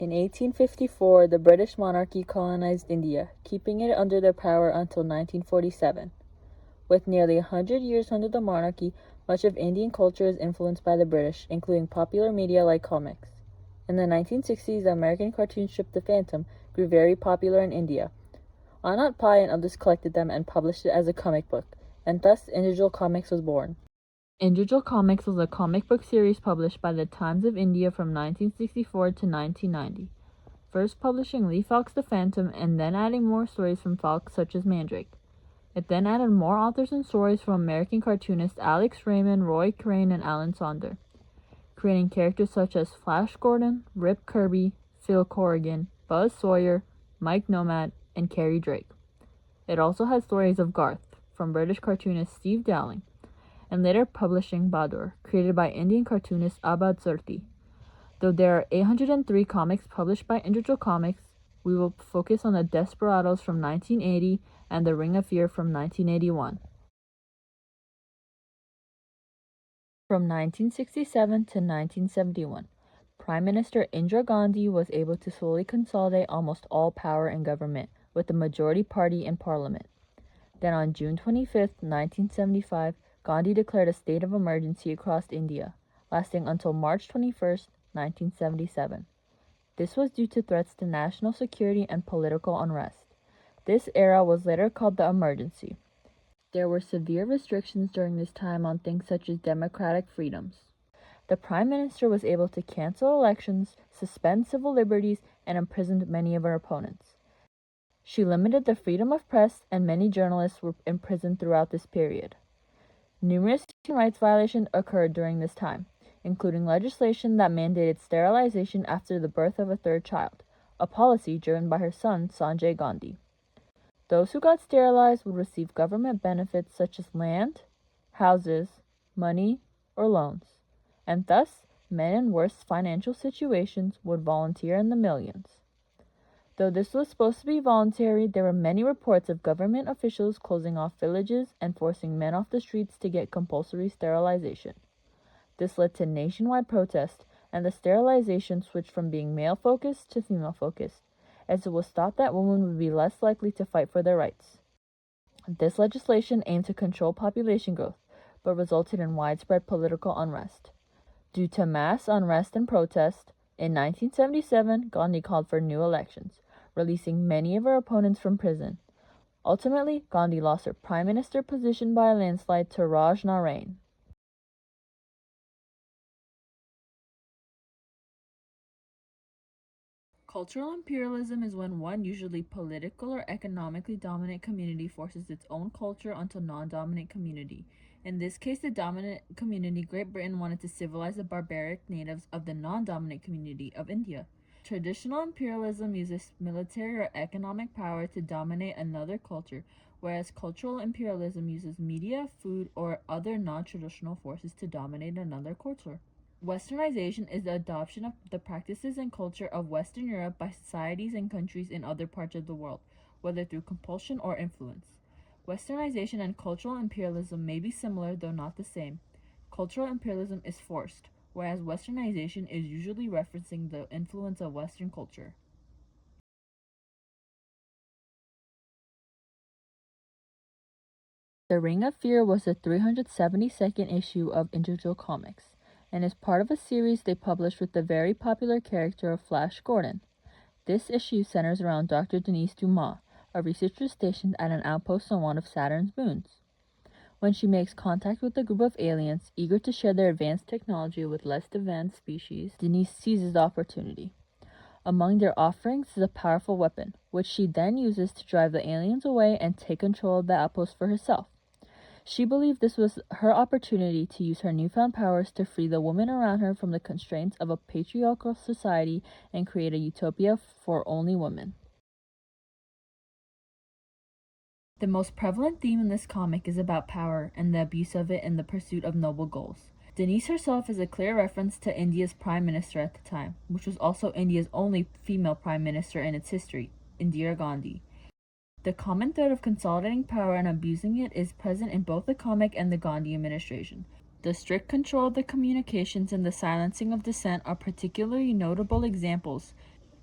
In 1854, the British monarchy colonized India, keeping it under their power until 1947. With nearly 100 years under the monarchy, much of Indian culture is influenced by the British, including popular media like comics. In the 1960s, the American cartoon strip The Phantom grew very popular in India. Anant Pai and others collected them and published it as a comic book, and thus Indrajal Comics was born. Indrajal Comics was a comic book series published by the Times of India from 1964 to 1990, first publishing Lee Falk's The Phantom and then adding more stories from Falk such as Mandrake. It then added more authors and stories from American cartoonists Alex Raymond, Roy Crane, and Alan Sonder, creating characters such as Flash Gordon, Rip Kirby, Phil Corrigan, Buzz Sawyer, Mike Nomad, and Carrie Drake. It also had stories of Garth, from British cartoonist Steve Dowling, and later publishing Badur, created by Indian cartoonist Abad Surti. Though there are 803 comics published by Indrajal Comics, we will focus on the Desperados from 1980 and the Ring of Fear from 1981. From 1967 to 1971, Prime Minister Indira Gandhi was able to slowly consolidate almost all power in government with the majority party in parliament. Then on June 25, 1975, Gandhi declared a state of emergency across India, lasting until March 21, 1977. This was due to threats to national security and political unrest. This era was later called the emergency. There were severe restrictions during this time on things such as democratic freedoms. The Prime Minister was able to cancel elections, suspend civil liberties, and imprisoned many of her opponents. She limited the freedom of press, and many journalists were imprisoned throughout this period. Numerous human rights violations occurred during this time, including legislation that mandated sterilization after the birth of a third child, a policy driven by her son Sanjay Gandhi. Those who got sterilized would receive government benefits such as land, houses, money, or loans, and thus men in worse financial situations would volunteer in the millions. Though this was supposed to be voluntary, there were many reports of government officials closing off villages and forcing men off the streets to get compulsory sterilization. This led to nationwide protest, and the sterilization switched from being male-focused to female-focused, as it was thought that women would be less likely to fight for their rights. This legislation aimed to control population growth, but resulted in widespread political unrest. Due to mass unrest and protest, in 1977, Gandhi called for new elections, releasing many of her opponents from prison. Ultimately, Gandhi lost her prime minister position by a landslide to Raj Narain. Cultural imperialism is when one, usually political or economically dominant community, forces its own culture onto a non-dominant community. In this case, the dominant community, Great Britain, wanted to civilize the barbaric natives of the non-dominant community of India. Traditional imperialism uses military or economic power to dominate another culture, whereas cultural imperialism uses media, food, or other non-traditional forces to dominate another culture. Westernization is the adoption of the practices and culture of Western Europe by societies and countries in other parts of the world, whether through compulsion or influence. Westernization and cultural imperialism may be similar, though not the same. Cultural imperialism is forced, whereas Westernization is usually referencing the influence of Western culture. The Ring of Fear was the 372nd issue of Indrajal Comics, and is part of a series they published with the very popular character of Flash Gordon. This issue centers around Dr. Denise Dumas, a researcher stationed at an outpost on one of Saturn's moons. When she makes contact with a group of aliens eager to share their advanced technology with less advanced species, Denise seizes the opportunity. Among their offerings is a powerful weapon, which she then uses to drive the aliens away and take control of the outpost for herself. She believed this was her opportunity to use her newfound powers to free the women around her from the constraints of a patriarchal society and create a utopia for only women. The most prevalent theme in this comic is about power and the abuse of it in the pursuit of noble goals. Denise herself is a clear reference to India's prime minister at the time, which was also India's only female prime minister in its history, Indira Gandhi. The common thread of consolidating power and abusing it is present in both the comic and the Gandhi administration. The strict control of the communications and the silencing of dissent are particularly notable examples.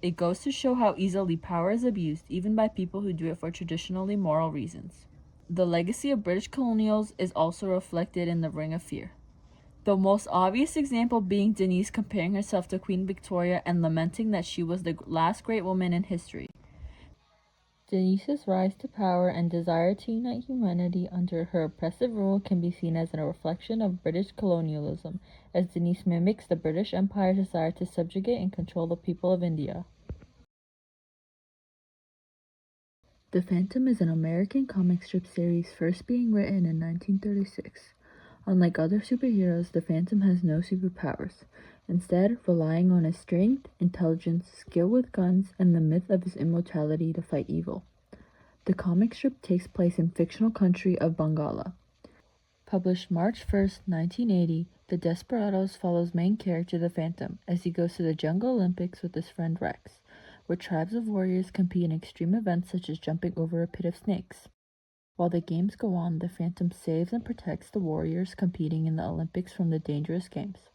It goes to show how easily power is abused, even by people who do it for traditionally moral reasons. The legacy of British colonials is also reflected in The Ring of Fear. The most obvious example being Denise comparing herself to Queen Victoria and lamenting that she was the last great woman in history. Denise's rise to power and desire to unite humanity under her oppressive rule can be seen as a reflection of British colonialism, as Denise mimics the British Empire's desire to subjugate and control the people of India. The Phantom is an American comic strip series first being written in 1936. Unlike other superheroes, the Phantom has no superpowers, instead relying on his strength, intelligence, skill with guns, and the myth of his immortality to fight evil. The comic strip takes place in fictional country of Bangala. Published March 1st, 1980, The Desperados follows main character the Phantom as he goes to the Jungle Olympics with his friend Rex, where tribes of warriors compete in extreme events such as jumping over a pit of snakes. While the games go on, the Phantom saves and protects the warriors competing in the Olympics from the dangerous games.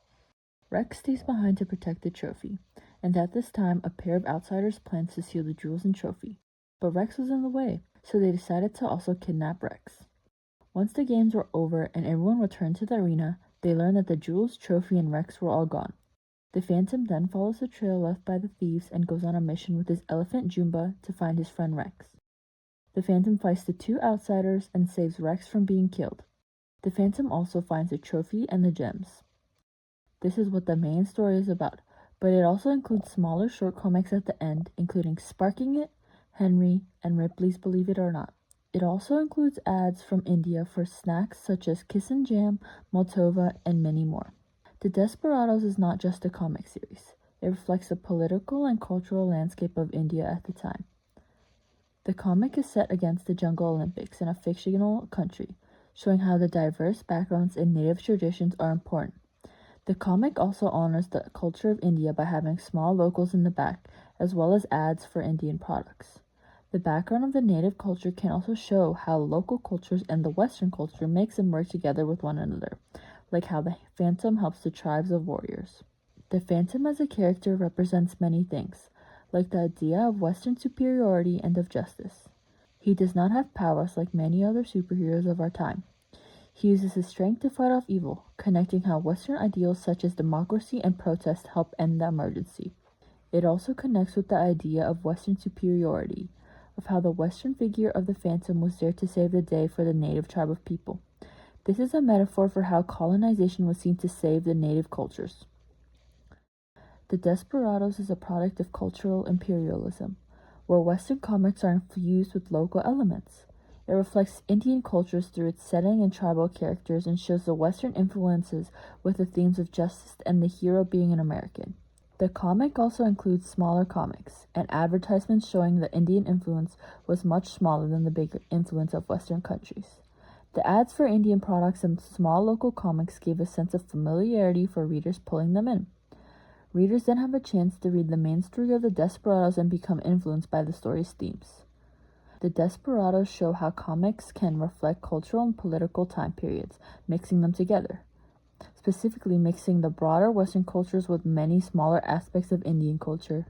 Rex stays behind to protect the trophy, and at this time a pair of outsiders plans to steal the jewels and trophy. But Rex was in the way, so they decided to also kidnap Rex. Once the games were over and everyone returned to the arena, they learned that the jewels, trophy, and Rex were all gone. The Phantom then follows the trail left by the thieves and goes on a mission with his elephant Jumba to find his friend Rex. The Phantom fights the two outsiders and saves Rex from being killed. The Phantom also finds the trophy and the gems. This is what the main story is about, but it also includes smaller short comics at the end, including Sparking It, Henry, and Ripley's Believe It or Not. It also includes ads from India for snacks such as Kiss and Jam, Maltova, and many more. The Desperados is not just a comic series. It reflects the political and cultural landscape of India at the time. The comic is set against the Jungle Olympics in a fictional country, showing how the diverse backgrounds and native traditions are important. The comic also honors the culture of India by having small locals in the back, as well as ads for Indian products. The background of the native culture can also show how local cultures and the Western culture mix and work together with one another, like how the Phantom helps the tribes of warriors. The Phantom as a character represents many things, like the idea of Western superiority and of justice. He does not have powers like many other superheroes of our time. He uses his strength to fight off evil, connecting how Western ideals such as democracy and protest help end the emergency. It also connects with the idea of Western superiority, of how the Western figure of the Phantom was there to save the day for the native tribe of people. This is a metaphor for how colonization was seen to save the native cultures. The Desperados is a product of cultural imperialism, where Western comics are infused with local elements. It reflects Indian cultures through its setting and tribal characters and shows the Western influences with the themes of justice and the hero being an American. The comic also includes smaller comics and advertisements showing the Indian influence was much smaller than the bigger influence of Western countries. The ads for Indian products and small local comics gave a sense of familiarity for readers pulling them in. Readers then have a chance to read the main story of the Desperados and become influenced by the story's themes. The Desperados show how comics can reflect cultural and political time periods, mixing them together. Specifically mixing the broader Western cultures with many smaller aspects of Indian culture.